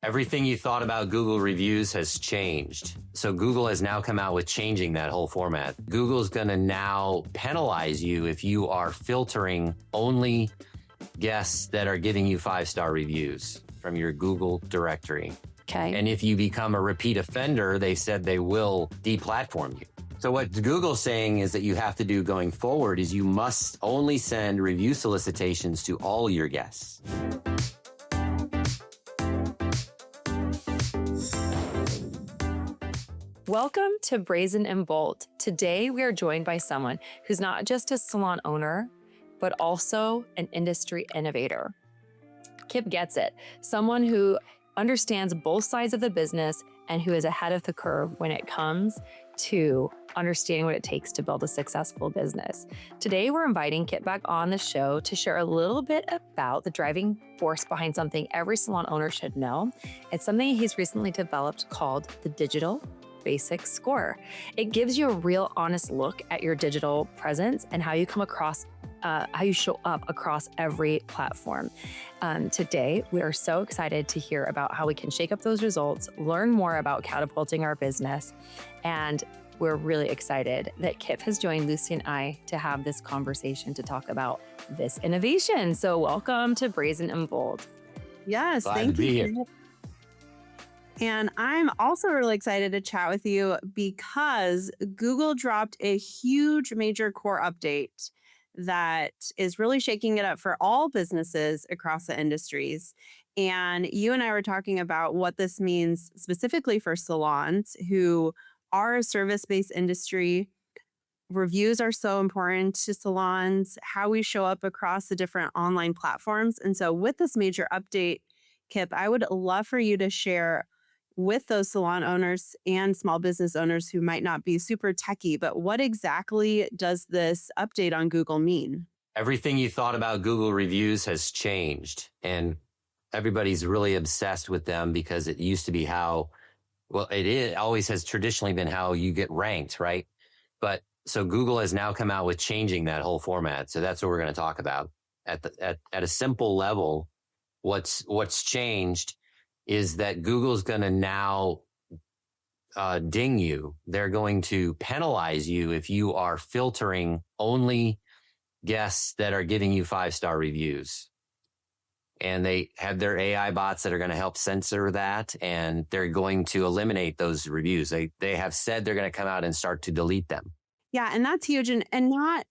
Everything you thought about Google reviews has changed. So Google has now come out with changing that whole format. Google's going to now penalize you if you are filtering only guests that are giving you 5-star reviews from your Google directory. Okay. And if you become a repeat offender, they said they will deplatform you. So what Google's saying is that you have to do going forward is you must only send review solicitations to all your guests. Welcome to Brazen and Bold. Today, we are joined by someone who's not just a salon owner, but also an industry innovator. Kip gets it. Someone who understands both sides of the business and who is ahead of the curve when it comes to understanding what it takes to build a successful business. Today, we're inviting Kip back on the show to share a little bit about the driving force behind something every salon owner should know. It's something he's recently developed called the Digital Basic Score. It gives you a real honest look at your digital presence and how you come across, how you show up across every platform. Today, we are so excited to hear about how we can shake up those results, learn more about catapulting our business, and we're really excited that Kip has joined Lucy and I to have this conversation to talk about this innovation. So welcome to Brazen and Bold. Yes, Glad thank to be you. here. And I'm also really excited to chat with you because Google dropped a huge major core update that is really shaking it up for all businesses across the industries. And you and I were talking about what this means specifically for salons who are a service-based industry. Reviews are so important to salons, how we show up across the different online platforms. And so with this major update, Kip, I would love for you to share with those salon owners and small business owners who might not be super techie, but what exactly does this update on Google mean? Everything you thought about Google reviews has changed, and everybody's really obsessed with them because it used to be how, well, it always has traditionally been how you get ranked, right? But so Google has now come out with changing that whole format. So that's what we're going to talk about at a simple level. What's changed is that Google's going to now ding you. They're going to penalize you if you are filtering only guests that are giving you 5-star reviews. And they have their AI bots that are going to help censor that, and they're going to eliminate those reviews. They have said they're going to come out and start to delete them. Yeah, and that's huge. And not,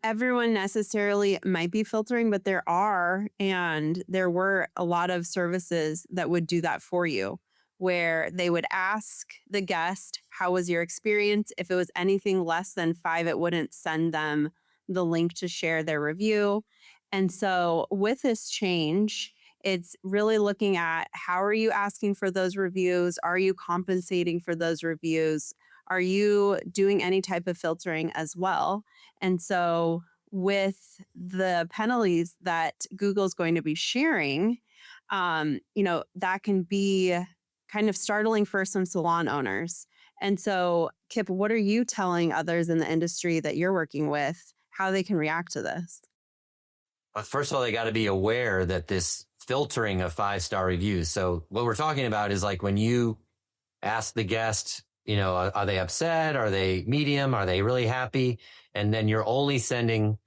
everyone necessarily might be filtering, but there are, and there were a lot of services that would do that for you, where they would ask the guest, how was your experience? If it was anything less than 5, it wouldn't send them the link to share their review. And so with this change, it's really looking at how are you asking for those reviews? Are you compensating for those reviews? Are you doing any type of filtering as well? And so with the penalties that Google's going to be sharing, that can be kind of startling for some salon owners. And so, Kip, what are you telling others in the industry that you're working with, how they can react to this? But first of all, they got to be aware that this filtering of 5-star reviews. So what we're talking about is like when you ask the guest, are they upset? Are they medium? Are they really happy? And then you're only sending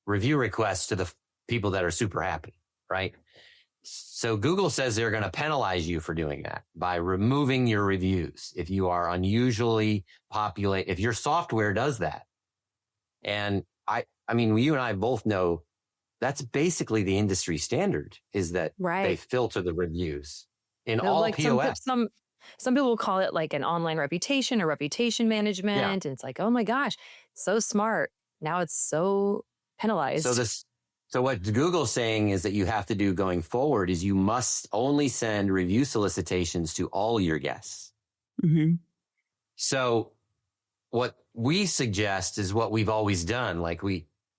review requests to the people that are super happy, right? So Google says they're going to penalize you for doing that by removing your reviews if you are unusually populate, if your software does that. And I mean, you and I both know that's basically the industry standard is that they filter the reviews in all like POS. Some people call it like an online reputation or reputation management. Yeah. And it's like, oh my gosh, so smart. Now it's so penalized. So what Google's saying is that you have to do going forward is you must only send review solicitations to all your guests. Mm-hmm. So what we suggest is what we've always done. Like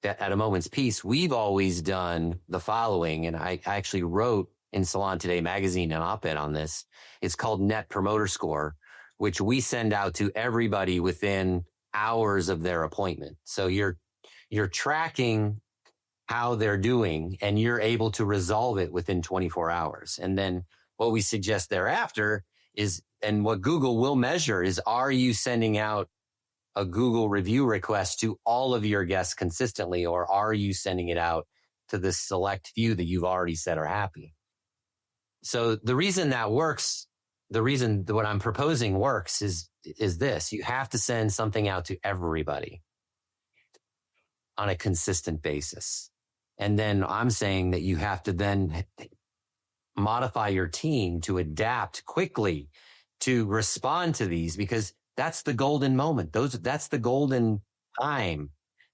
at A Moment's Peace, we've always done the following. And I actually wrote in Salon Today magazine an op-ed on this. It's called Net Promoter Score, which we send out to everybody within hours of their appointment. So you're tracking how they're doing and you're able to resolve it within 24 hours. And then what we suggest thereafter is, and what Google will measure is, are you sending out a Google review request to all of your guests consistently, or are you sending it out to the select few that you've already said are happy? So the reason that works, the reason what I'm proposing works is this: you have to send something out to everybody on a consistent basis. And then I'm saying that you have to then modify your team to adapt quickly to respond to these, because that's the golden moment. That's the golden time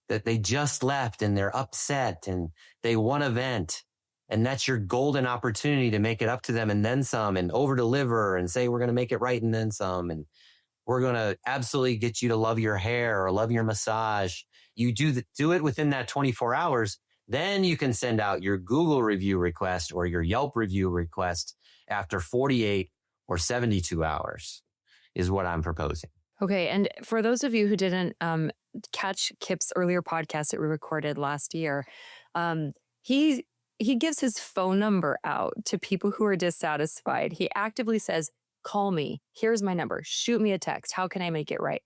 that they just left and they're upset and they want to vent. And that's your golden opportunity to make it up to them and then some, and over deliver and say, we're going to make it right and then some. And we're going to absolutely get you to love your hair or love your massage. You do it within that 24 hours. Then you can send out your Google review request or your Yelp review request after 48 or 72 hours is what I'm proposing. Okay. And for those of you who didn't catch Kip's earlier podcast that we recorded last year, he gives his phone number out to people who are dissatisfied. He actively says, call me. Here's my number. Shoot me a text. How can I make it right?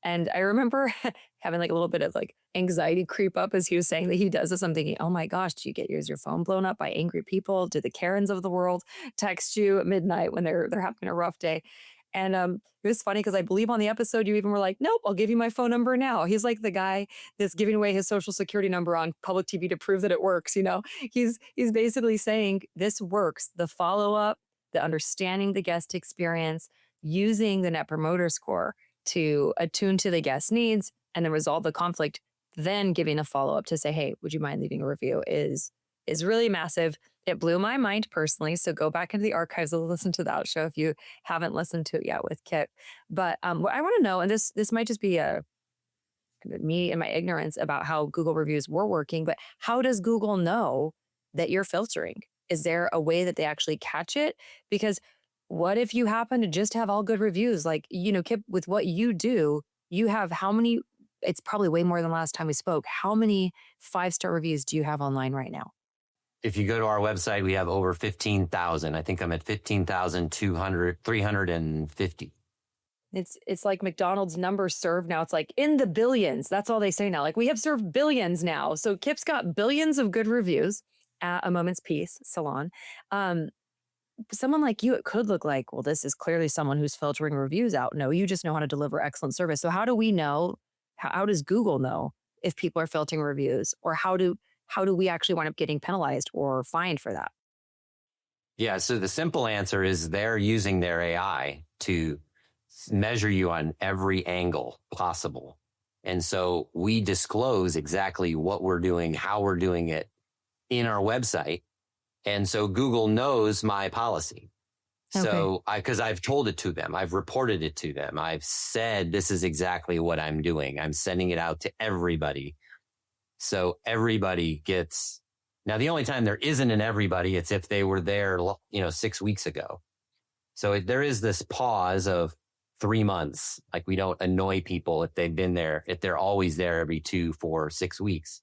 And I remember having like a little bit of like anxiety creep up as he was saying that he does this. I'm thinking, oh my gosh, do you get your phone blown up by angry people? Do the Karens of the world text you at midnight when they're having a rough day? And it was funny because I believe on the episode you even were like, nope, I'll give you my phone number now. He's like the guy that's giving away his social security number on public TV to prove that it works. You know, he's basically saying this works. The follow-up, the understanding the guest experience, using the Net Promoter Score to attune to the guest needs and then resolve the conflict, then giving a follow-up to say, hey, would you mind leaving a review is really massive. It blew my mind personally. So go back into the archives and listen to that show if you haven't listened to it yet with Kip. But what I want to know, and this might just be me and my ignorance about how Google reviews were working, but how does Google know that you're filtering? Is there a way that they actually catch it? Because what if you happen to just have all good reviews? Like, you know, Kip, with what you do, you have how many, it's probably way more than last time we spoke. How many 5-star reviews do you have online right now? If you go to our website, we have over 15,000. I think I'm at 350. It's like McDonald's numbers served now. It's like in the billions. That's all they say now. Like, we have served billions now. So Kip's got billions of good reviews at A Moment's Peace Salon. Someone like you, it could look like, well, this is clearly someone who's filtering reviews out. No, you just know how to deliver excellent service. So how do we know? How does Google know if people are filtering reviews, or how do we actually wind up getting penalized or fined for that? Yeah. So the simple answer is they're using their AI to measure you on every angle possible. And so we disclose exactly what we're doing, how we're doing it in our website. And so Google knows my policy. Okay. So because I've told it to them, I've reported it to them. I've said, this is exactly what I'm doing. I'm sending it out to everybody. So everybody gets, now the only time there isn't an everybody, it's if they were there, 6 weeks ago. So there is this pause of 3 months. Like, we don't annoy people if they've been there, if they're always there every 2, 4, 6 weeks.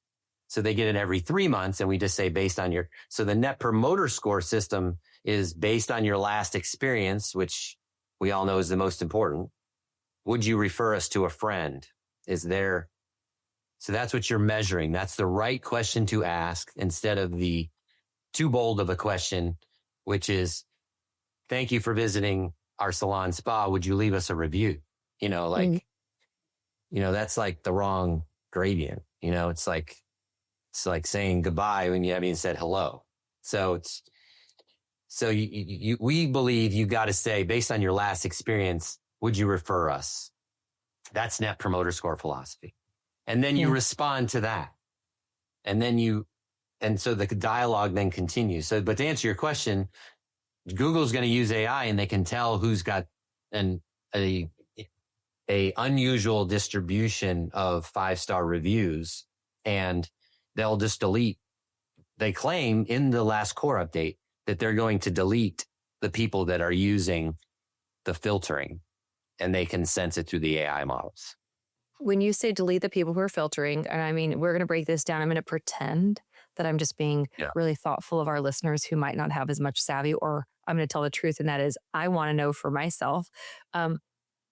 So they get it every 3 months, and we just say based on so the Net Promoter Score system is based on your last experience, which we all know is the most important. Would you refer us to a friend? So that's what you're measuring. That's the right question to ask, instead of the too bold of a question, which is, thank you for visiting our salon spa. Would you leave us a review? That's like the wrong gradient. It's like saying goodbye when you haven't even said hello. So we believe you got to say, based on your last experience, would you refer us? That's Net Promoter Score philosophy. And then you respond to that. And so the dialogue then continues. So, but to answer your question, Google's going to use AI, and they can tell who's got a unusual distribution of 5-star reviews, and they'll just delete. They claim in the last core update that they're going to delete the people that are using the filtering, and they can sense it through the AI models. When you say delete the people who are filtering, and I mean, we're going to break this down. I'm going to pretend that I'm just being really thoughtful of our listeners who might not have as much savvy or I'm going to tell the truth, and that is I want to know for myself.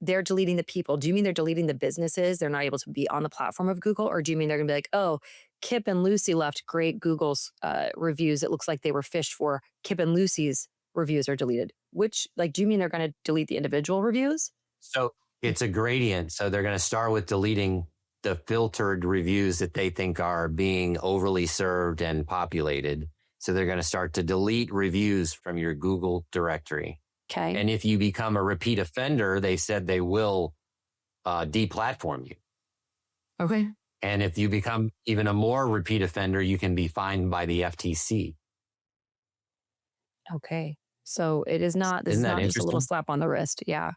They're deleting the people. Do you mean they're deleting the businesses? They're not able to be on the platform of Google? Or do you mean they're going to be like, oh, Kip and Lucy left great Google's reviews. It looks like they were fished for. Kip and Lucy's reviews are deleted. Which, like, do you mean they're going to delete the individual reviews? So it's a gradient. So they're going to start with deleting the filtered reviews that they think are being overly served and populated. So they're going to start to delete reviews from your Google directory. Okay. And if you become a repeat offender, they said they will deplatform you. Okay. And if you become even a more repeat offender, you can be fined by the FTC. Okay. So it is not, this Isn't is that not just a little interesting? slap on the wrist. Yeah.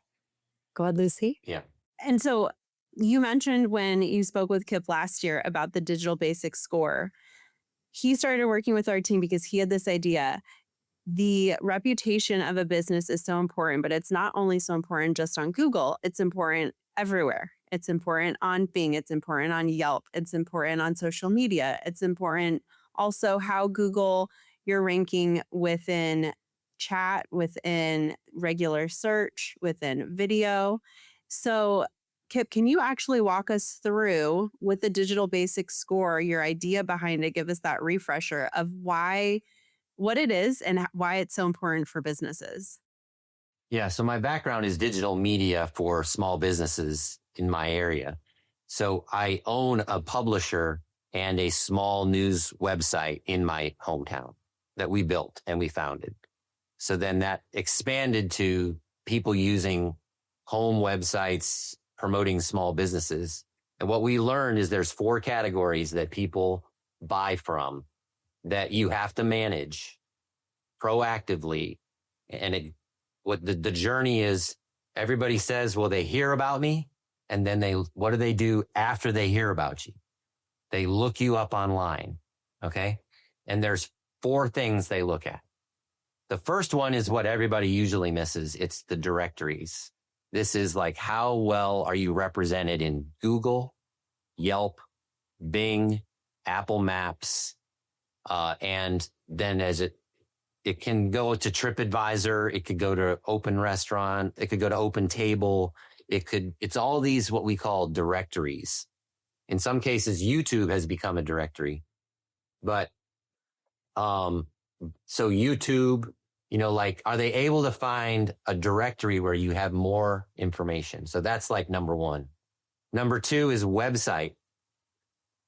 Go ahead, Lucy. Yeah. And so you mentioned when you spoke with Kip last year about the digital basics score, he started working with our team because he had this idea. The reputation of a business is so important, but it's not only so important just on Google, it's important everywhere. It's important on Bing, it's important on Yelp, it's important on social media, it's important also how Google you're ranking within chat, within regular search, within video. So, Kip, can you actually walk us through with the digital basics score, your idea behind it? Give us that refresher of what it is and why it's so important for businesses. Yeah. So my background is digital media for small businesses in my area. So I own a publisher and a small news website in my hometown that we built and we founded. So then that expanded to people using home websites, promoting small businesses. And what we learned is there's 4 categories that people buy from that you have to manage proactively. And what the journey is, everybody says, well, they hear about me. And then what do they do after they hear about you? They look you up online. Okay. And there's 4 things they look at. The first one is what everybody usually misses. It's the directories. This is like, how well are you represented in Google, Yelp, Bing, Apple Maps, and then as it can go to TripAdvisor, it could go to Open Restaurant, it could go to Open Table, it's all these what we call directories. In some cases, YouTube has become a directory, but so YouTube, like, are they able to find a directory where you have more information? So that's like number 1. Number 2 is website.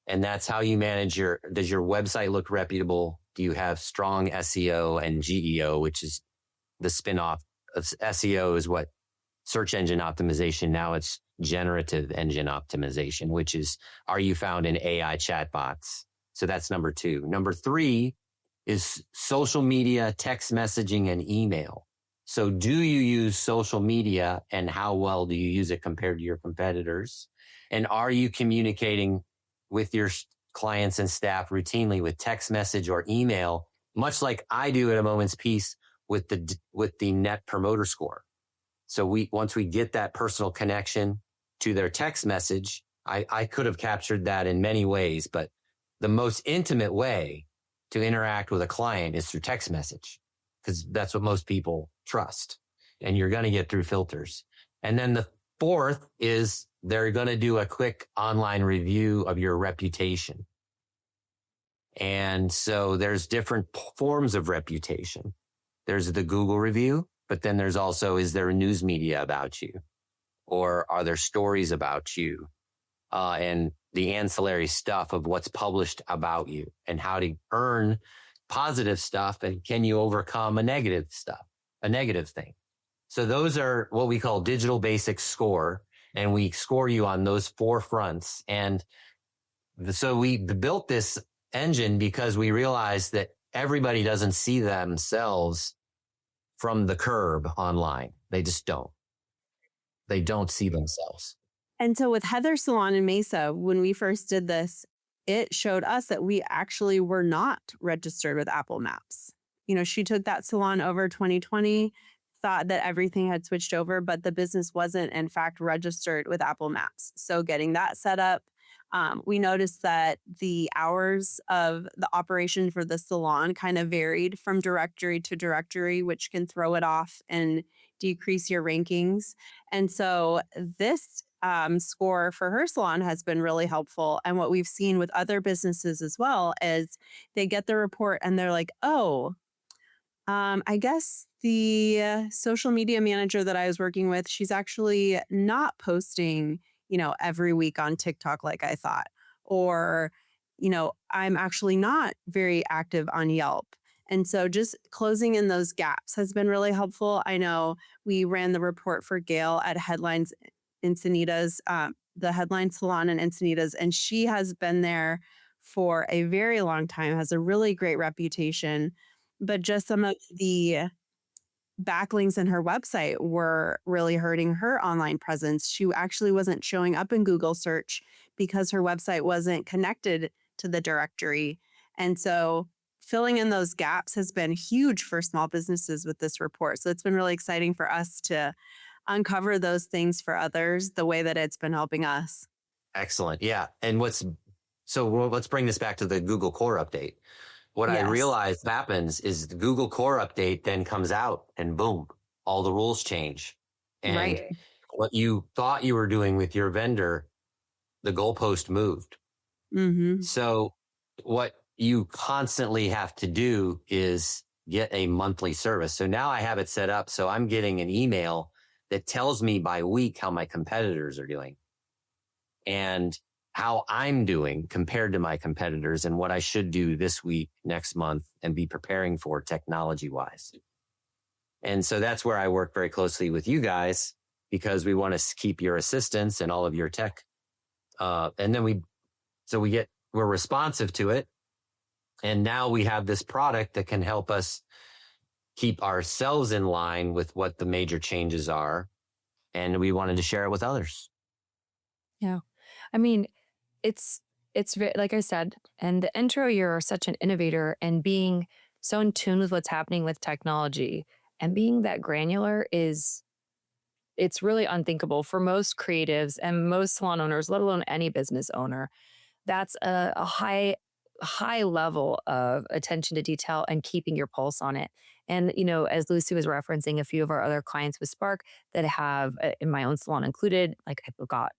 And that's how you manage does your website look reputable? Do you have strong SEO and GEO, which is the spinoff of SEO is what search engine optimization. Now it's generative engine optimization, which is, are you found in AI chatbots? So that's number 2. Number 3 is social media, text messaging, and email. So do you use social media and how well do you use it compared to your competitors? And are you communicating with your clients and staff routinely with text message or email, much like I do at A Moment's Peace with the Net Promoter Score? So once we get that personal connection to their text message, I could have captured that in many ways, but the most intimate way to interact with a client is through text message, because that's what most people trust, and you're going to get through filters. And then the 4th is they're going to do a quick online review of your reputation. And so there's different forms of reputation. There's the Google review, but then there's also, is there news media about you? Or are there stories about you? And the ancillary stuff of what's published about you and how to earn positive stuff. And can you overcome a negative thing? So those are what we call digital basics score. And we score you on those 4 fronts. And so we built this engine because we realized that everybody doesn't see themselves from the curb online. They just don't. They don't see themselves. And so with Heather's Salon in Mesa, when we first did this, it showed us that we actually were not registered with Apple Maps. She took that salon over 2020, thought that everything had switched over, but the business wasn't in fact registered with Apple Maps. So getting that set up, We noticed that the hours of the operation for the salon kind of varied from directory to directory, which can throw it off and decrease your rankings. And so this score for her salon has been really helpful. And what we've seen with other businesses as well is they get the report and they're like, oh, I guess the social media manager that I was working with, she's actually not posting, every week on TikTok like I thought. Or, I'm actually not very active on Yelp. And so just closing in those gaps has been really helpful. I know we ran the report for Gail at Headlines Encinitas, the Headline Salon in Encinitas, and she has been there for a very long time, has a really great reputation, but just some of the backlinks in her website were really hurting her online presence. She actually wasn't showing up in Google search because her website wasn't connected to the directory. And so filling in those gaps has been huge for small businesses with this report. So it's been really exciting for us to uncover those things for others the way that it's been helping us. Excellent. Yeah. And let's bring this back to the Google Core update. What I Yes. realized happens is the Google Core update then comes out and boom, all the rules change. And Right. what you thought you were doing with your vendor, the goalpost moved. Mm-hmm. So what you constantly have to do is get a monthly service. So now I have it set up. So I'm getting an email that tells me by week how my competitors are doing and how I'm doing compared to my competitors and what I should do this week, next month, and be preparing for technology wise. And so that's where I work very closely with you guys because we want to keep your assistance and all of your tech. And then we're responsive to it. And now we have this product that can help us keep ourselves in line with what the major changes are. And we wanted to share it with others. Yeah. I mean, it's like I said, and the intro, you're such an innovator and being so in tune with what's happening with technology and being that granular it's really unthinkable for most creatives and most salon owners, let alone any business owner. That's a high level of attention to detail and keeping your pulse on it. And, as Lucy was referencing a few of our other clients with Spark that have in my own salon included, like I've got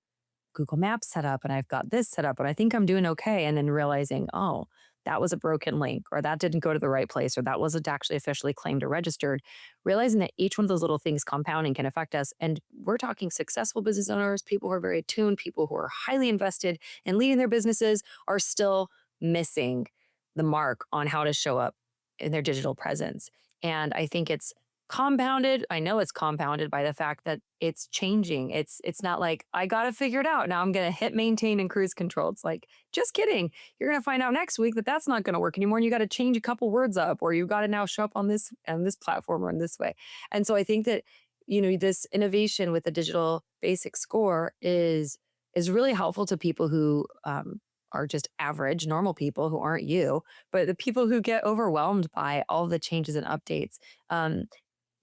Google Maps set up and I've got this set up and I think I'm doing okay. And then realizing, oh, that was a broken link or that didn't go to the right place or that wasn't actually officially claimed or registered. Realizing that each one of those little things compounding can affect us. And we're talking successful business owners, people who are very attuned, people who are highly invested in leading their businesses are still missing the mark on how to show up in their digital presence. And I think it's compounded. I know it's compounded by the fact that it's changing. It's not like I got to figure it out. Now I'm going to hit maintain and cruise control. It's like, just kidding. You're going to find out next week that that's not going to work anymore. And you got to change a couple words up or you got to now show up on this platform or in this way. And so I think that, this innovation with the digital basic score is really helpful to people who, are just average, normal people who aren't you, but the people who get overwhelmed by all the changes and updates.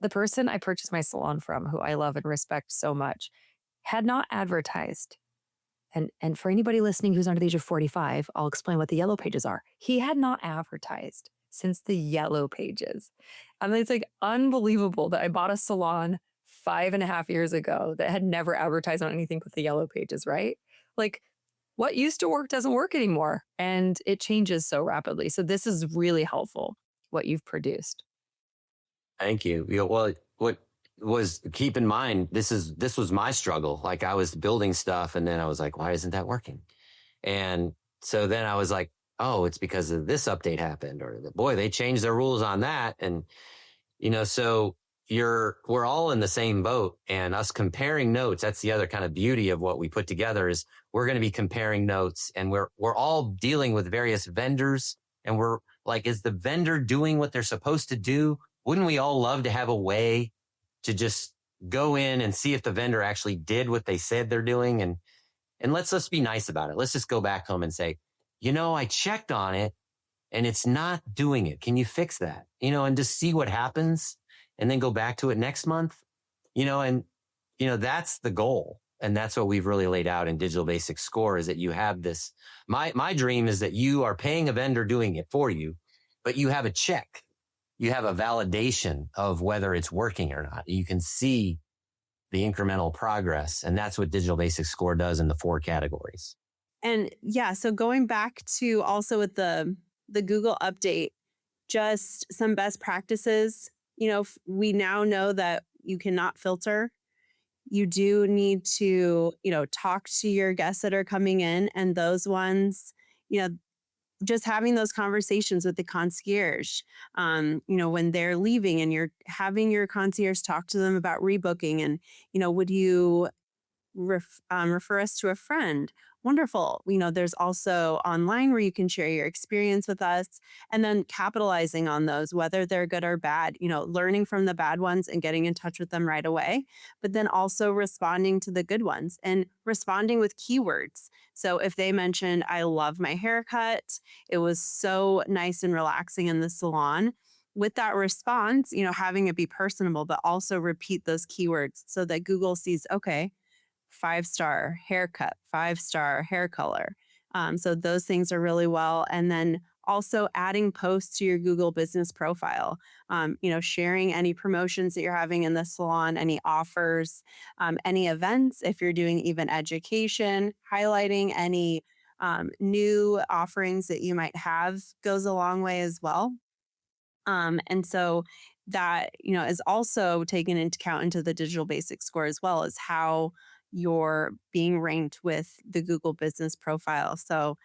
The person I purchased my salon from, who I love and respect so much, had not advertised. And for anybody listening who's under the age of 45, I'll explain what the yellow pages are. He had not advertised since the yellow pages. I mean, it's like unbelievable that I bought a salon 5.5 years ago that had never advertised on anything but the yellow pages, right? Like what used to work doesn't work anymore. And it changes so rapidly. So this is really helpful, what you've produced. Thank you. Well, what was keep in mind, this was my struggle. Like I was building stuff and then I was like, why isn't that working? And so then I was like, oh, it's because of this update happened or boy, they changed their rules on that. And, so we're all in the same boat and us comparing notes. That's the other kind of beauty of what we put together is we're going to be comparing notes and we're all dealing with various vendors and we're like, is the vendor doing what they're supposed to do? Wouldn't we all love to have a way to just go in and see if the vendor actually did what they said they're doing? And let's be nice about it. Let's just go back home and say, I checked on it and it's not doing it. Can you fix that? And just see what happens and then go back to it next month, and that's the goal. And that's what we've really laid out in Digital Basic Score, is that you have this. My dream is that you are paying a vendor doing it for you, but you have a check. You have a validation of whether it's working or not. You can see the incremental progress. And that's what Digital Basic Score does in the 4 categories. And yeah, so going back to also with the Google update, just some best practices. We now know that you cannot filter. You do need to, talk to your guests that are coming in, and those ones, just having those conversations with the concierge, when they're leaving, and you're having your concierge talk to them about rebooking, and, would you refer us to a friend? Wonderful. There's also online where you can share your experience with us, and then capitalizing on those, whether they're good or bad, learning from the bad ones and getting in touch with them right away, but then also responding to the good ones and responding with keywords. So if they mentioned, I love my haircut, it was so nice and relaxing in the salon, with that response, having it be personable, but also repeat those keywords so that Google sees, okay, 5-star haircut, 5-star hair color. So those things are really well. And then also adding posts to your Google business profile, sharing any promotions that you're having in the salon, any offers, any events, if you're doing even education, highlighting any new offerings that you might have goes a long way as well. And so that, is also taken into account into the Digital Basic Score as well, as how you're being ranked with the Google business profile. So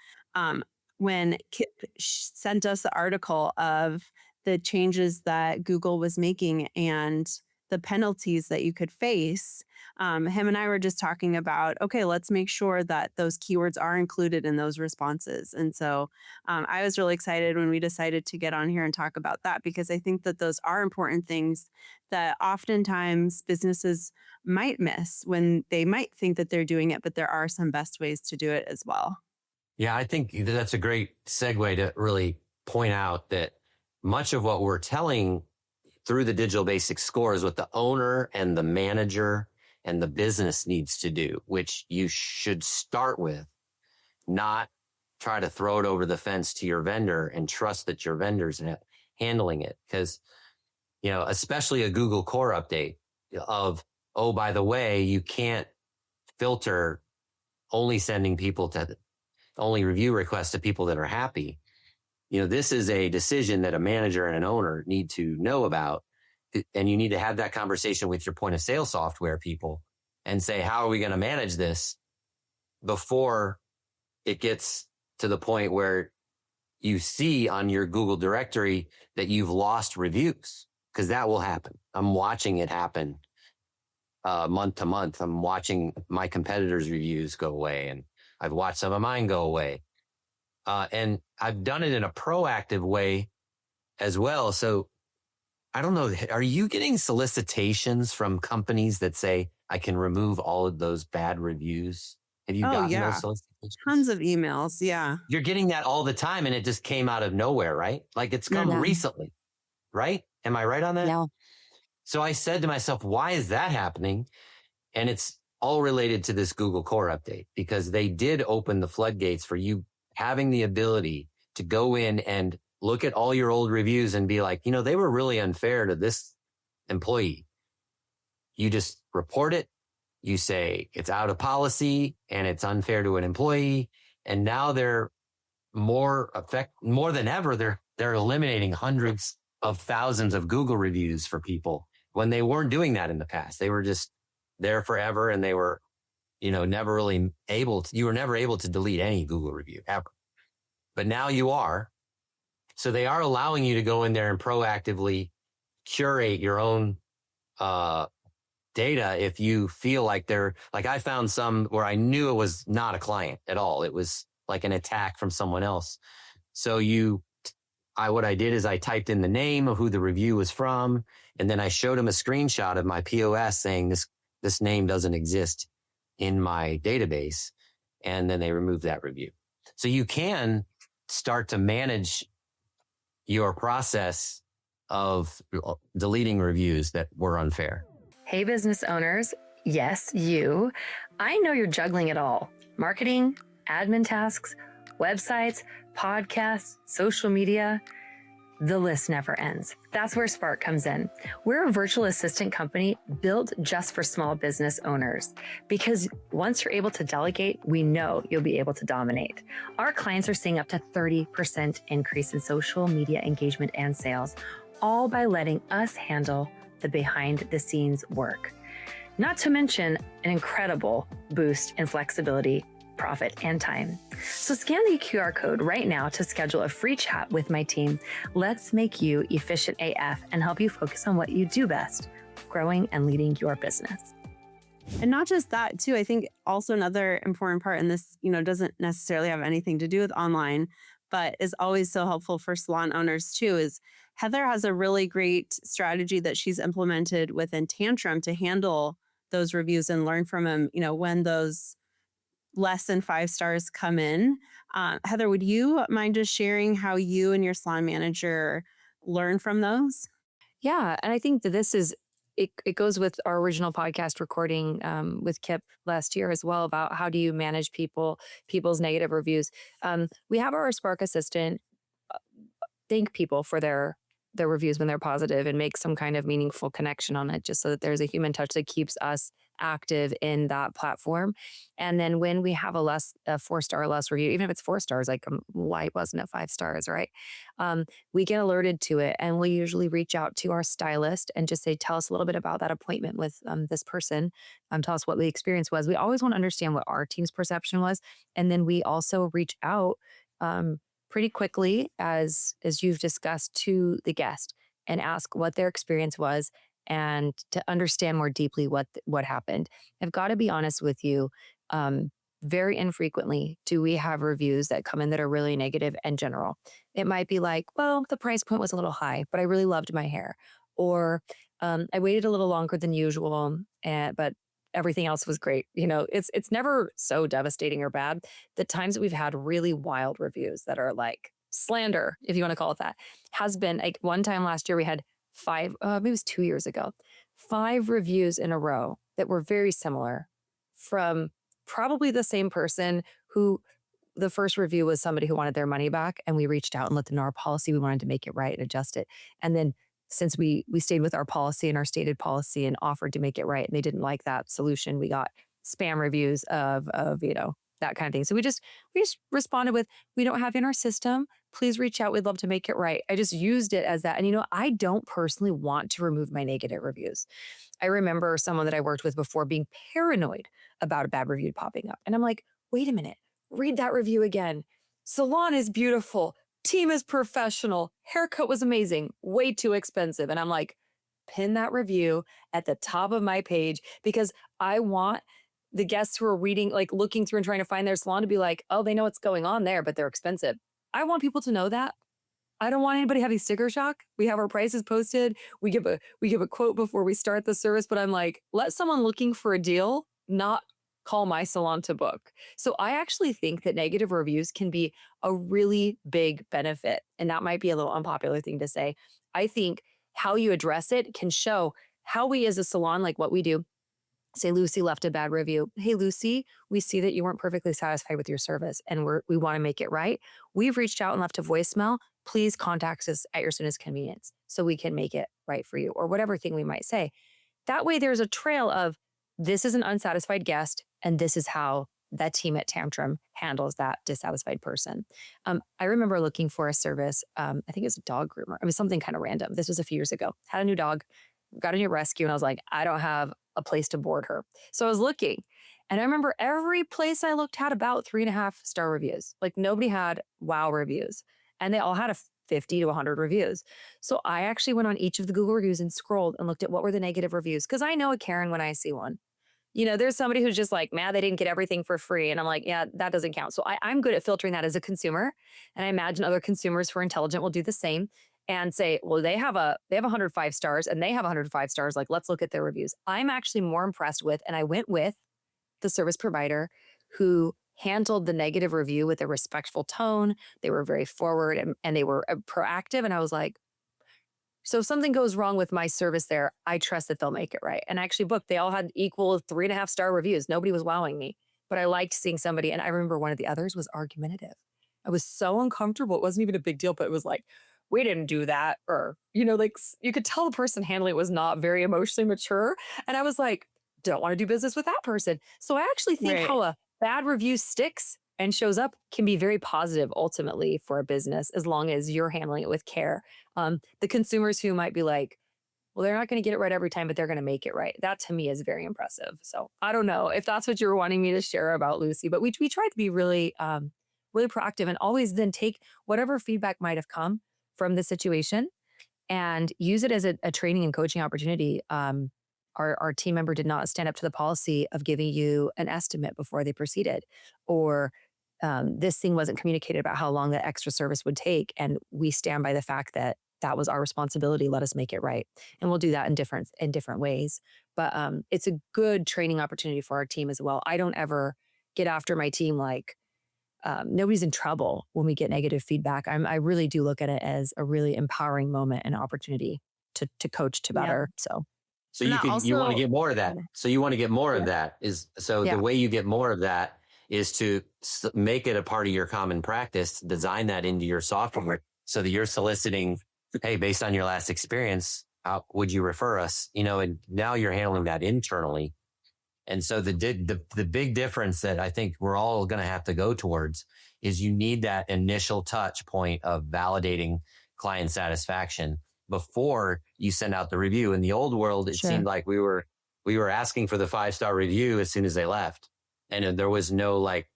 when Kip sent us the article of the changes that Google was making and the penalties that you could face, him and I were just talking about, okay, let's make sure that those keywords are included in those responses. And so I was really excited when we decided to get on here and talk about that, because I think that those are important things that oftentimes businesses might miss when they might think that they're doing it, but there are some best ways to do it as well. Yeah, I think that's a great segue to really point out that much of what we're telling through the Digital Basic Score is what the owner and the manager and the business needs to do, which you should start with, not try to throw it over the fence to your vendor and trust that your vendor's handling it. Because, especially a Google Core update of, oh, by the way, you can't filter only sending people to only review requests to people that are happy. This is a decision that a manager and an owner need to know about. And you need to have that conversation with your point of sale software people and say, how are we going to manage this before it gets to the point where you see on your Google directory that you've lost reviews? Because that will happen. I'm watching it happen month to month. I'm watching my competitors' reviews go away, and I've watched some of mine go away. And I've done it in a proactive way as well. So I don't know, are you getting solicitations from companies that say, I can remove all of those bad reviews? Have you gotten those solicitations? Tons of emails. Yeah. You're getting that all the time, and it just came out of nowhere, right? Like it's come recently, right? Am I right on that? No. So I said to myself, why is that happening? And it's all related to this Google Core update, because they did open the floodgates for you having the ability to go in and look at all your old reviews and be like, they were really unfair to this employee. You just report it. You say it's out of policy and it's unfair to an employee. And now they're more than ever. They're eliminating hundreds of thousands of Google reviews for people when they weren't doing that in the past. They were just there forever, and they were, never really you were never able to delete any Google review ever. But now you are. So they are allowing you to go in there and proactively curate your own data if you feel like I found some where I knew it was not a client at all. It was like an attack from someone else. So what I did is I typed in the name of who the review was from, and then I showed them a screenshot of my POS saying this name doesn't exist in my database. And then they removed that review. So you can start to manage your process of deleting reviews that were unfair. Hey, business owners. Yes, you. I know you're juggling it all: marketing, admin tasks, websites, podcasts, social media. The list never ends. That's where Spark comes in. We're a virtual assistant company built just for small business owners, because once you're able to delegate, we know you'll be able to dominate. Our clients are seeing up to 30% increase in social media engagement and sales, all by letting us handle the behind the scenes work. Not to mention an incredible boost in flexibility, profit, and time. So scan the QR code right now to schedule a free chat with my team. Let's make you efficient AF and help you focus on what you do best: growing and leading your business. And not just that too, I think also another important part, and this, doesn't necessarily have anything to do with online, but is always so helpful for salon owners too, is Heather has a really great strategy that she's implemented within Tantrum to handle those reviews and learn from them, when those less than 5 stars come in. Heather, would you mind just sharing how you and your salon manager learn from those? Yeah. And I think that it goes with our original podcast recording with Kip last year as well, about how do you manage people's negative reviews. We have our Spark assistant thank people for their reviews when they're positive and make some kind of meaningful connection on it, just so that there's a human touch that keeps us active in that platform. And then when we have a 4-star or less review, even if it's 4 stars, like why wasn't it 5 stars, right? We get alerted to it, and we usually reach out to our stylist and just say, tell us a little bit about that appointment with this person. Tell us what the experience was. We always want to understand what our team's perception was. And then we also reach out pretty quickly, as you've discussed, to the guest and ask what their experience was, and to understand more deeply what happened. I've got to be honest with you. Very infrequently do we have reviews that come in that are really negative and general. It might be like, well, the price point was a little high, but I really loved my hair. Or I waited a little longer than usual, but everything else was great. It's never so devastating or bad. The times that we've had really wild reviews that are like slander, if you want to call it that, has been like one time last year we had 5, maybe it was 2 years ago, 5 reviews in a row that were very similar from probably the same person, who the first review was somebody who wanted their money back, and we reached out and let them know our policy. We wanted to make it right and adjust it. And then since we stayed with our policy and our stated policy and offered to make it right, and they didn't like that solution, we got spam reviews of that kind of thing. So we just responded with, we don't have in our system. Please reach out. We'd love to make it right. I just used it as that. And I don't personally want to remove my negative reviews. I remember someone that I worked with before being paranoid about a bad review popping up. And I'm like, wait a minute, read that review again. Salon is beautiful. Team is professional. Haircut was amazing. Way too expensive. And I'm like, pin that review at the top of my page, because I want the guests who are reading, like looking through and trying to find their salon, to be like, oh, they know what's going on there, but they're expensive. I want people to know that. I don't want anybody having sticker shock. We have our prices posted. We give a quote before we start the service, but I'm like, let someone looking for a deal not call my salon to book. So I actually think that negative reviews can be a really big benefit. And that might be a little unpopular thing to say. I think how you address it can show how we as a salon, like what we do. Say Lucy left a bad review. Hey, Lucy, we see that you weren't perfectly satisfied with your service, and we want to make it right. We've reached out and left a voicemail. Please contact us at your soonest convenience so we can make it right for you, or whatever thing we might say. That way there's a trail of, this is an unsatisfied guest, and this is how that team at Tantrum handles that dissatisfied person. I remember looking for a service. I think it was a dog groomer. It was something kind of random. This was a few years ago. Had a new dog, got a new rescue, and I was like, I don't have a place to board her. So I was looking, and I remember every place I looked had about 3.5-star reviews. Like nobody had wow reviews, and they all had a 50 to 100 reviews. So I actually went on each of the Google reviews and scrolled and looked at what were the negative reviews. Cause I know a Karen when I see one. There's somebody who's just like, man, they didn't get everything for free. And I'm like, yeah, that doesn't count. So I'm good at filtering that as a consumer. And I imagine other consumers who are intelligent will do the same and say, well, they have 105 stars and they have 105 stars. Like, let's look at their reviews. I'm actually more impressed with, and I went with the service provider who handled the negative review with a respectful tone. They were very forward and they were proactive. And I was like, So if something goes wrong with my service there, I trust that they'll make it right. And I actually booked, they all had equal 3.5 star reviews. Nobody was wowing me, but I liked seeing somebody. And I remember one of the others was argumentative. I was so uncomfortable. It wasn't even a big deal, but it was like, we didn't do that. Or, like you could tell the person handling it was not very emotionally mature. And I was like, don't want to do business with that person. So I actually think Right. how a bad review sticks and shows up can be very positive ultimately for a business as long as you're handling it with care. The consumers who might be like, well, they're not going to get it right every time, but they're going to make it right. That to me is very impressive. So I don't know if that's what you were wanting me to share about Lucy, but we tried to be really, really proactive and always then take whatever feedback might have come from the situation and use it as a training and coaching opportunity. Our team member did not stand up to the policy of giving you an estimate before they proceeded, or this thing wasn't communicated about how long that extra service would take. And we stand by the fact that that was our responsibility. Let us make it right. And we'll do that in different ways. But it's a good training opportunity for our team as well. I don't ever get after my team like nobody's in trouble when we get negative feedback. I really do look at it as a really empowering moment and opportunity to coach to Yeah. better. So So And you that you want to also, get more of that. So you want to get more of yeah, that the yeah, way you get more of that is to make it a part of your common practice, design that into your software so that you're soliciting, hey, based on your last experience, how would you refer us? And now you're handling that internally. And so the big difference that I think we're all going to have to go towards is you need that initial touch point of validating client satisfaction before you send out the review. In the old world, it seemed sure. like we were asking for the 5-star review as soon as they left. And there was no like,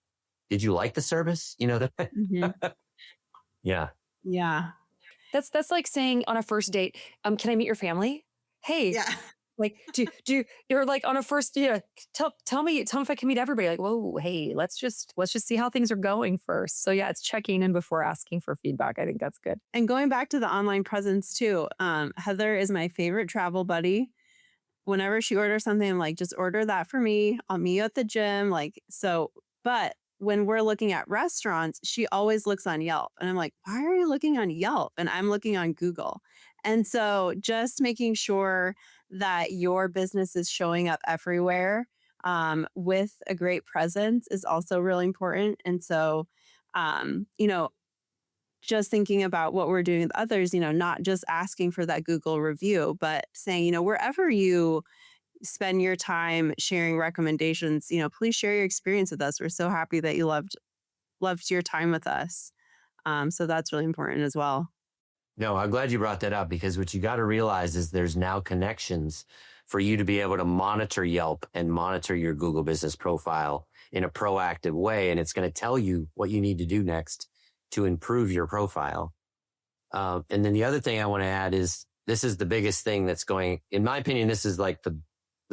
did you like the service? Mhm. Yeah. Yeah. That's like saying on a first date, can I meet your family? Hey, Yeah. like, you're like on a first, yeah, tell me if I can meet everybody. Like, whoa, hey, let's just see how things are going first. So yeah, it's checking in before asking for feedback. I think that's good. And going back to the online presence too, Heather is my favorite travel buddy. Whenever she orders something, I'm like, just order that for me. I'll meet you at the gym. Like, so, but when we're looking at restaurants, she always looks on Yelp. And I'm like, why are you looking on Yelp? And I'm looking on Google. And so just making sure that your business is showing up everywhere with a great presence is also really important. And so, you know, just thinking about what we're doing with others, not just asking for that Google review, but saying, wherever you spend your time sharing recommendations, please share your experience with us. We're so happy that you loved your time with us. So that's really important as well. No, I'm glad you brought that up because what you got to realize is there's now connections for you to be able to monitor Yelp and monitor your Google business profile in a proactive way. And it's going to tell you what you need to do next to improve your profile. And then the other thing I want to add is this is the biggest thing that's going, in my opinion, this is like the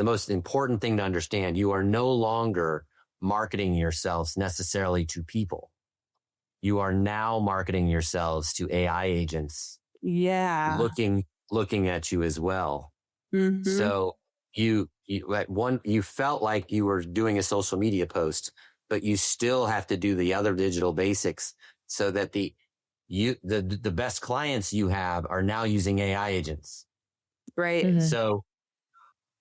most important thing to understand. You are no longer marketing yourselves necessarily to people. You are now marketing yourselves to AI agents Yeah. looking at you as well. Hmm. So you felt like you were doing a social media post, but you still have to do the other digital basics so that the best clients you have are now using AI agents. Right. Mhm. So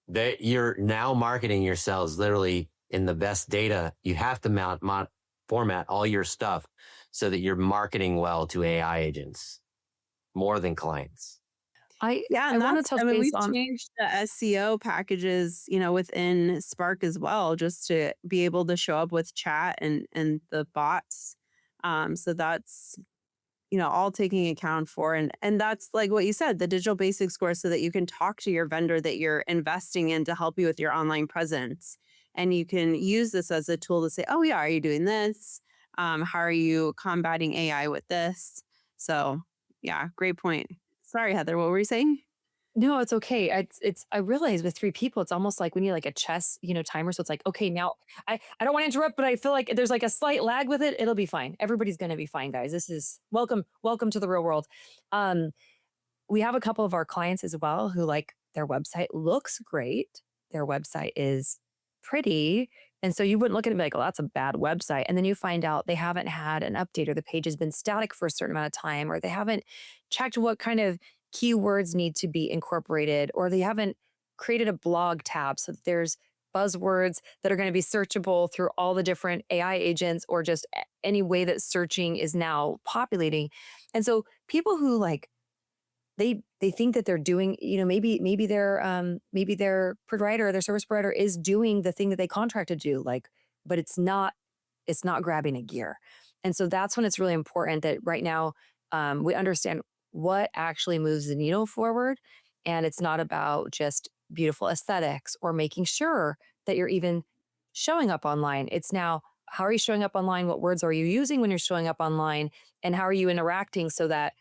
that you're now marketing yourselves literally in the best data. You have to format all your stuff so that you're marketing well to AI agents more than clients. I Yeah. I And want to touch base we've on. changed the SEO packages, within Spark as well, just to be able to show up with chat and the bots. So that's all taking account for. And that's like what you said, the digital basics course, so that you can talk to your vendor that you're investing in to help you with your online presence. And you can use this as a tool to say, oh yeah, are you doing this? How are you combating AI with this? So yeah, great point. Sorry, Heather, what were you saying? No, it's okay. I realize with three people, it's almost like we need like a chess, timer. So it's like, okay, now I don't want to interrupt, but I feel like there's like a slight lag with it. It'll be fine. Everybody's gonna be fine, guys. This is welcome to the real world. Um, we have a couple of our clients as well who like their website looks great. Their website is pretty. And so you wouldn't look at it and be like, oh, that's a bad website. And then you find out they haven't had an update or the page has been static for a certain amount of time or they haven't checked what kind of keywords need to be incorporated, or they haven't created a blog tab so that there's buzzwords that are going to be searchable through all the different AI agents, or just any way that searching is now populating. And so people who like they think that they're doing, maybe their provider, their service provider is doing the thing that they contracted to do, like, but it's not grabbing a gear. And so that's when it's really important that right now we understand what actually moves the needle forward. And it's not about just beautiful aesthetics or making sure that you're even showing up online. It's now, how are you showing up online? What words are you using when you're showing up online? And how are you interacting so that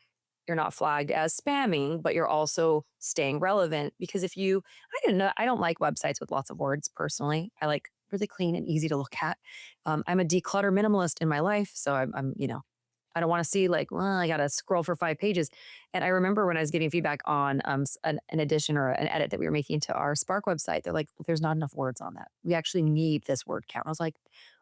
you're not flagged as spamming, but you're also staying relevant? Because I don't like websites with lots of words personally. I like really clean and easy to look at. I'm a declutter minimalist in my life. So I'm I don't want to see like, well, I got to scroll for 5 pages. And I remember when I was getting feedback on an addition or an edit that we were making to our Spark website, they're like, well, there's not enough words on that. We actually need this word count. I was like,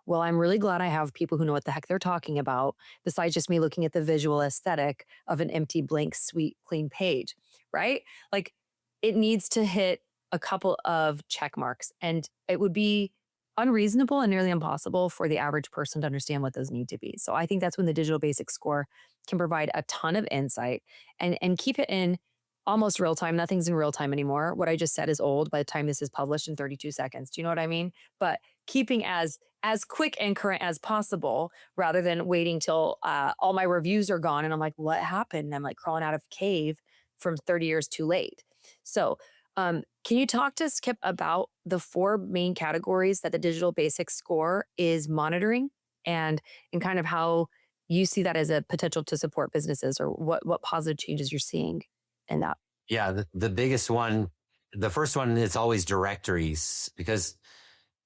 well, I'm really glad I have people who know what the heck they're talking about, besides just me looking at the visual aesthetic of an empty, blank, sweet, clean page, right? Like, it needs to hit a couple of check marks, and it would be unreasonable and nearly impossible for the average person to understand what those need to be. So I think that's when the digital basic score can provide a ton of insight and keep it in almost real time. Nothing's in real time anymore. What I just said is old by the time this is published in 32 seconds. Do you know what I mean? But keeping as quick and current as possible, rather than waiting till all my reviews are gone and I'm like, what happened? And I'm like crawling out of a cave from 30 years too late. So can you talk to us, Kip, about the 4 main categories that the digital basics score is monitoring, and kind of how you see that as a potential to support businesses, or what positive changes you're seeing in that? Yeah, the biggest one, the first one is always directories, because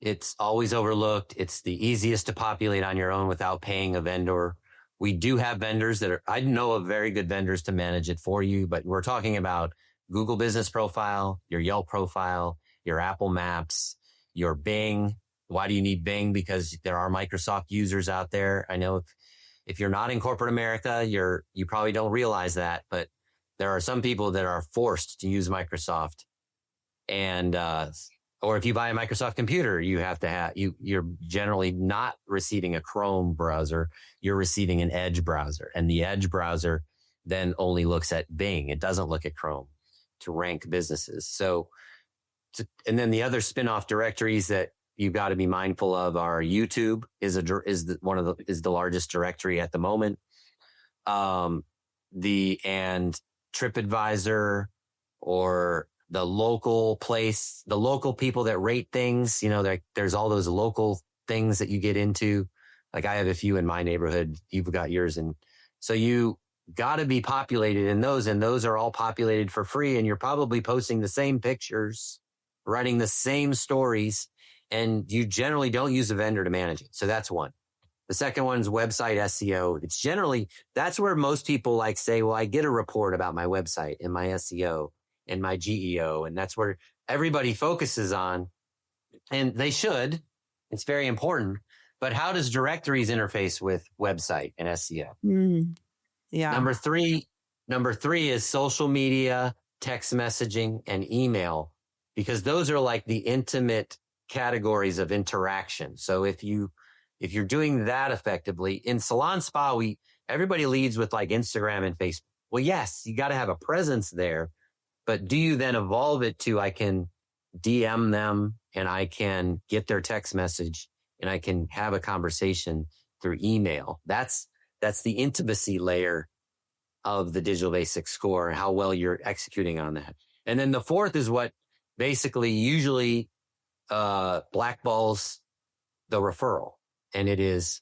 it's always overlooked. It's the easiest to populate on your own without paying a vendor. We do have vendors I know of very good vendors to manage it for you, but we're talking about Google Business Profile, your Yelp profile, your Apple Maps, your Bing. Why do you need Bing? Because there are Microsoft users out there. I know if you're not in corporate America, you probably don't realize that, but there are some people that are forced to use Microsoft. And or if you buy a Microsoft computer, you're generally not receiving a Chrome browser. You're receiving an Edge browser, and the Edge browser then only looks at Bing. It doesn't look at Chrome to rank businesses. So, and then the other spin-off directories that you've got to be mindful of are YouTube is the largest directory at the moment. And TripAdvisor, or the local people that rate things. There's all those local things that you get into. Like, I have a few in my neighborhood. You've got yours, and so you got to be populated in those, and those are all populated for free, and you're probably posting the same pictures, writing the same stories, and you generally don't use a vendor to manage it. So that's one. The second one's website SEO. It's generally, that's where most people like say, well, I get a report about my website and my SEO and my GEO, and that's where everybody focuses on, and they should. It's very important. But how does directories interface with website and SEO? Yeah. Number three is social media, text messaging, and email, because those are like the intimate categories of interaction. So if you're doing that effectively in Salon Spa, everybody leads with like Instagram and Facebook. Well, yes, you got to have a presence there, but do you then evolve it to, I can DM them and I can get their text message and I can have a conversation through email? That's the intimacy layer of the digital basic score, how well you're executing on that. And then the fourth is what basically usually blackballs the referral, and it is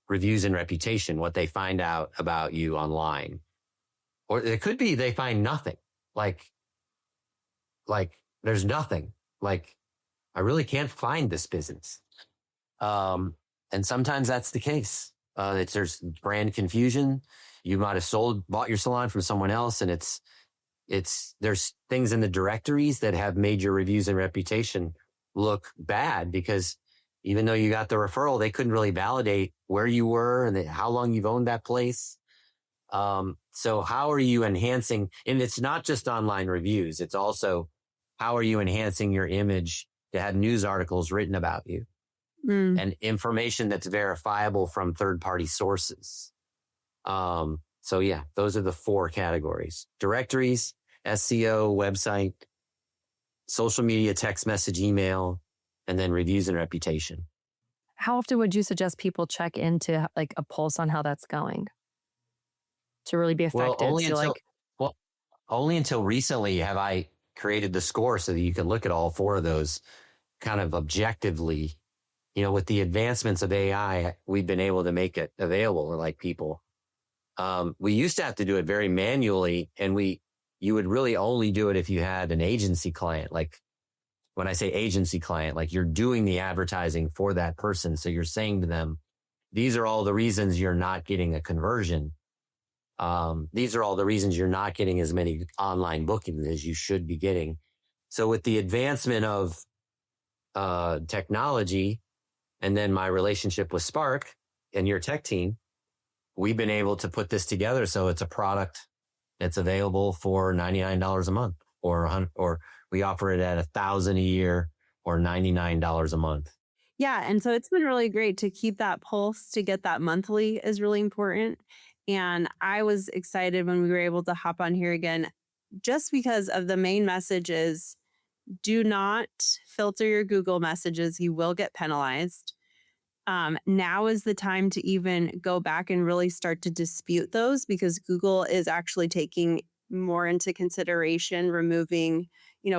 reviews and reputation, what they find out about you online. Or it could be they find nothing. Like there's nothing. Like, I really can't find this business. And sometimes that's the case. There's brand confusion. You might have bought your salon from someone else, and there's things in the directories that have made your reviews and reputation look bad, because even though you got the referral, they couldn't really validate where you were and how long you've owned that place. So how are you enhancing? And it's not just online reviews. It's also how are you enhancing your image to have news articles written about you Mm. and information that's verifiable from third-party sources. So yeah, those are the 4 categories: directories, SEO, website, social media, text message, email, and then reviews and reputation. How often would you suggest people check into like a pulse on how that's going to really be Well, effective? So like, well, only until recently have I created the score so that you can look at all 4 of those kind of objectively. With the advancements of AI, we've been able to make it available to like people. We used to have to do it very manually, and you would really only do it if you had an agency client. Like when I say agency client, like you're doing the advertising for that person. So you're saying to them, these are all the reasons you're not getting a conversion. These are all the reasons you're not getting as many online bookings as you should be getting. So with the advancement of technology, and then my relationship with Spark and your tech team, we've been able to put this together. So it's a product that's available for $99 a month, or we offer it at $1,000 a year or $99 a month. Yeah. And so it's been really great to keep that pulse. To get that monthly is really important. And I was excited when we were able to hop on here again, just because of the main message is do not filter your Google messages. You will get penalized. Now is the time to even go back and really start to dispute those, because Google is actually taking more into consideration removing,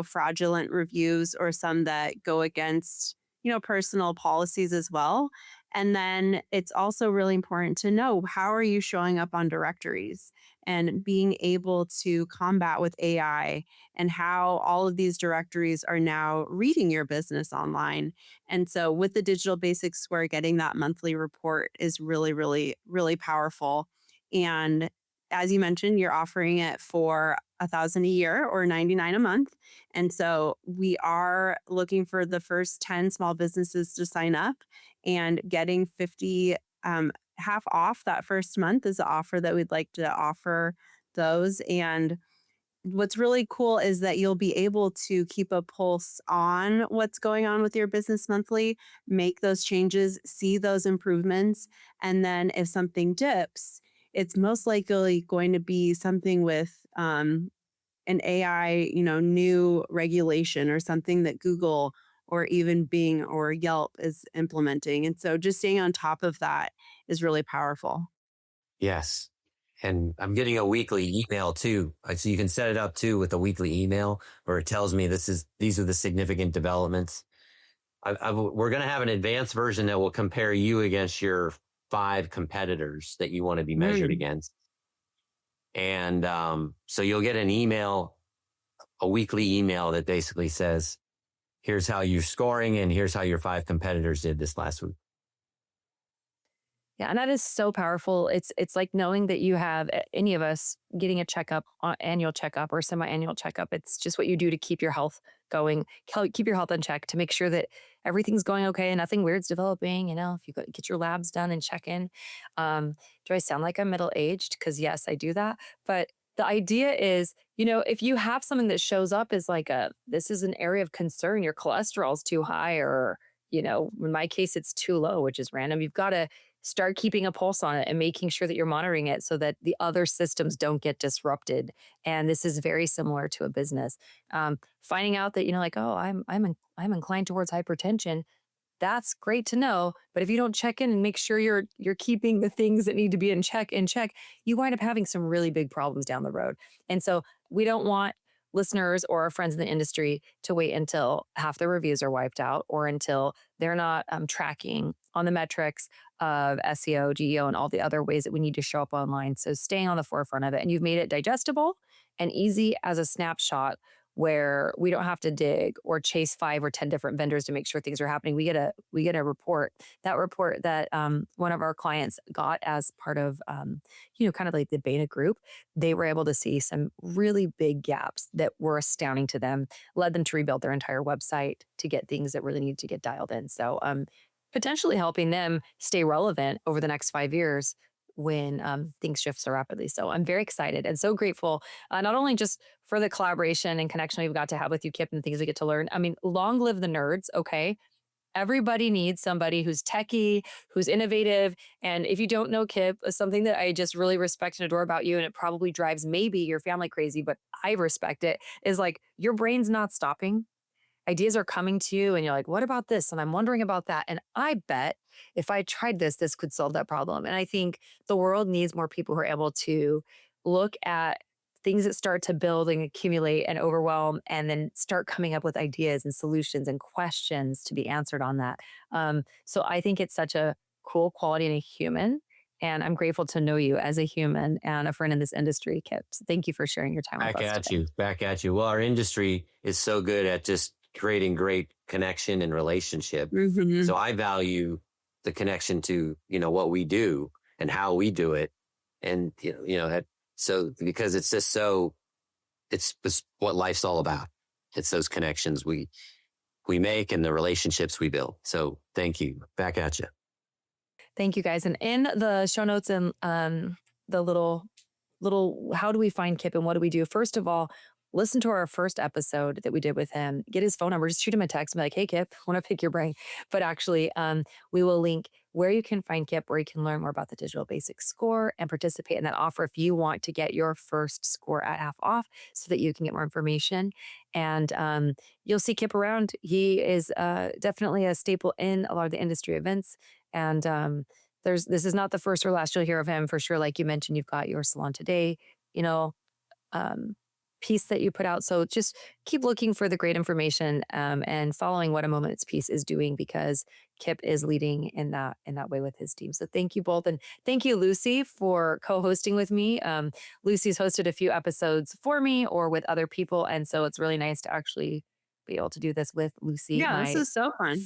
fraudulent reviews or some that go against, personal policies as well. And then it's also really important to know, how are you showing up on directories, and being able to combat with AI, and how all of these directories are now reading your business online. And so with the Digital Basics Square, getting that monthly report is really, really, really powerful. And as you mentioned, you're offering it for 1,000 a year or 99 a month. And so we are looking for the first 10 small businesses to sign up, and getting 50 half off that first month is the offer that we'd like to offer those. And what's really cool is that you'll be able to keep a pulse on what's going on with your business monthly, make those changes, see those improvements. And then if something dips, it's most likely going to be something with an AI, new regulation or something that Google or even Bing or Yelp is implementing. And so just staying on top of that is really powerful. Yes. And I'm getting a weekly email too. So you can set it up too with a weekly email where it tells me these are the significant developments. We're going to have an advanced version that will compare you against your 5 competitors that you want to be measured Mm. against. And so you'll get a weekly email that basically says, here's how you're scoring and here's how your 5 competitors did this last week. yeah, and that is so powerful. It's like knowing that you have any of us getting a checkup, annual checkup or semi-annual checkup. It's just what you do to keep your health going, keep your health in check, to make sure that everything's going okay and nothing weird's developing. If you get your labs done and check in. Do I sound like I'm middle aged? Because yes, I do that. But the idea is, if you have something that shows up as like this is an area of concern, your cholesterol's too high, or in my case, it's too low, which is random. You've got to start keeping a pulse on it and making sure that you're monitoring it so that the other systems don't get disrupted. And this is very similar to a business. Finding out that, like, oh, I'm inclined towards hypertension. That's great to know. But if you don't check in and make sure you're keeping the things that need to be in check, you wind up having some really big problems down the road. And so we don't want listeners or our friends in the industry to wait until half their reviews are wiped out, or until they're not tracking on the metrics of SEO, GEO, and all the other ways that we need to show up online. So staying on the forefront of it. And you've made it digestible and easy as a snapshot, where we don't have to dig or chase 5 or 10 different vendors to make sure things are happening. We get a report. That report that one of our clients got as part of kind of like the beta group, they were able to see some really big gaps that were astounding to them, led them to rebuild their entire website to get things that really need to get dialed in. So potentially helping them stay relevant over the next 5 years when things shift so rapidly. So I'm very excited and so grateful, not only just for the collaboration and connection we've got to have with you, Kip, and the things we get to learn. I mean, long live the nerds, okay? Everybody needs somebody who's techie, who's innovative. And if you don't know Kip, something that I just really respect and adore about you, and it probably drives maybe your family crazy, but I respect it, is like your brain's not stopping. Ideas are coming to you, and you're like, what about this? And I'm wondering about that. And I bet if I tried this, this could solve that problem. And I think the world needs more people who are able to look at things that start to build and accumulate and overwhelm, and then start coming up with ideas and solutions and questions to be answered on that. So I think it's such a cool quality in a human. And I'm grateful to know you as a human and a friend in this industry, Kip. So thank you for sharing your time with us today. Back at you. Well, our industry is so good at just creating great connection and relationship. Mhm. So I value the connection to, what we do and how we do it. And, that, so because it's just it's what life's all about. It's those connections we make and the relationships we build. So thank you. Back at you. Thank you, guys. And in the show notes and the little how do we find Kip and what do we do? First of all, listen to our first episode that we did with him. Get his phone number. Just shoot him a text and be like, hey, Kip, want to pick your brain. But actually, we will link where you can find Kip, where you can learn more about the Digital Basics score and participate in that offer if you want to get your first score at half off so that you can get more information. And you'll see Kip around. He is definitely a staple in a lot of the industry events. And this is not the first or last you'll hear of him for sure. Like you mentioned, you've got your Salon Today, piece that you put out. So just keep looking for the great information and following what A Moment's Piece is doing, because Kip is leading in that way with his team. So thank you both. And thank you, Lucy, for co-hosting with me. Lucy's hosted a few episodes for me or with other people. And so it's really nice to actually be able to do this with Lucy. Yeah, this is so fun.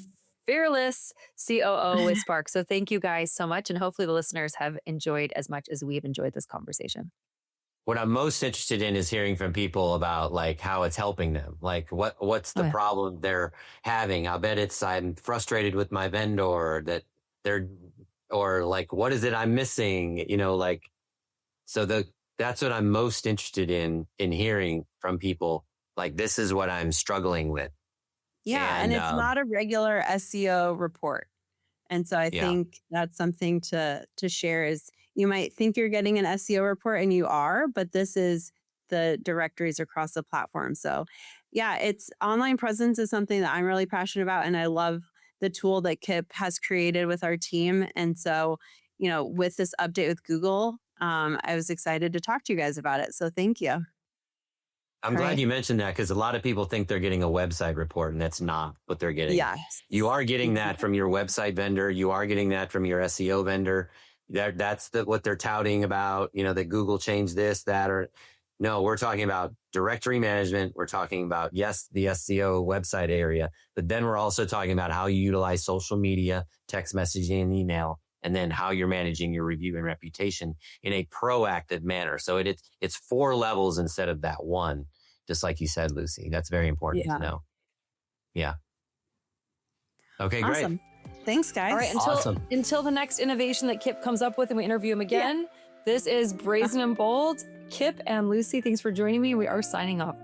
Fearless COO with Spark. So thank you guys so much. And hopefully the listeners have enjoyed as much as we've enjoyed this conversation. What I'm most interested in is hearing from people about like how it's helping them. Like what's the problem they're having? I bet I'm frustrated with my vendor or like, what is it I'm missing? That's what I'm most interested in hearing from people. Like, this is what I'm struggling with. Yeah. And it's not a regular SEO report. And so I think that's something to share is you might think you're getting an SEO report and you are, but this is the directories across the platform. So yeah, it's online presence is something that I'm really passionate about. And I love the tool that Kip has created with our team. And so, with this update with Google, I was excited to talk to you guys about it. So thank you. I'm glad you mentioned that, because a lot of people think they're getting a website report, and that's not what they're getting. Yes. You are getting that from your website vendor. You are getting that from your SEO vendor. That's what they're touting about, that Google changed this, that, or no, we're talking about directory management. We're talking about, yes, the SEO website area, but then we're also talking about how you utilize social media, text messaging, and email, and then how you're managing your review and reputation in a proactive manner. So it's 4 levels instead of that one, just like you said, Lucy. That's very important to know. Yeah. Okay, awesome. Great. Thanks, guys. All right, until the next innovation that Kip comes up with and we interview him again, this is Brazen and Bold. Kip and Lucy, thanks for joining me. We are signing off.